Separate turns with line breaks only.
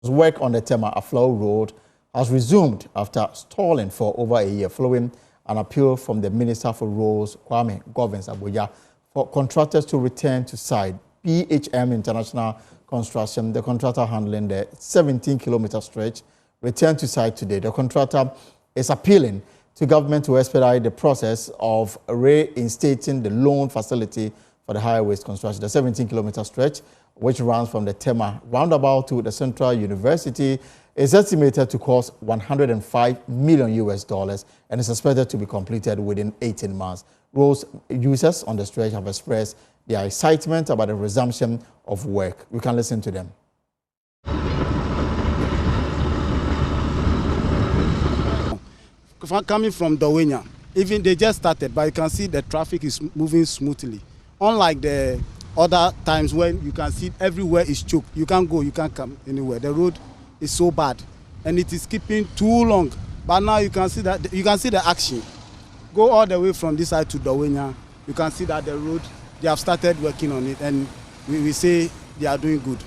Work on the Teme Aflao road has resumed after stalling for over a year following an appeal from the Minister for Roads, Kwame Govins Abuja, for contractors to return to site. PHM International Construction, the contractor handling the 17-kilometer stretch, returned to site today. The contractor is appealing to government to expedite the process of reinstating the loan facility for the highways construction. The 17-kilometer stretch, which runs from the Teme roundabout to the Central University, is estimated to cost $105 million and is expected to be completed within 18 months. Roads users on the stretch have expressed their excitement about the resumption of work. We can listen to them.
Coming from Dawenya, even they just started, but you can see the traffic is moving smoothly. Unlike the other times when you can see everywhere is choked. You can't go, you can't come anywhere. The road is so bad and it is keeping too long. But now you can see that you can see the action. Go all the way from this side to Dawenya. You can see that the road, they have started working on it, and we say they are doing good.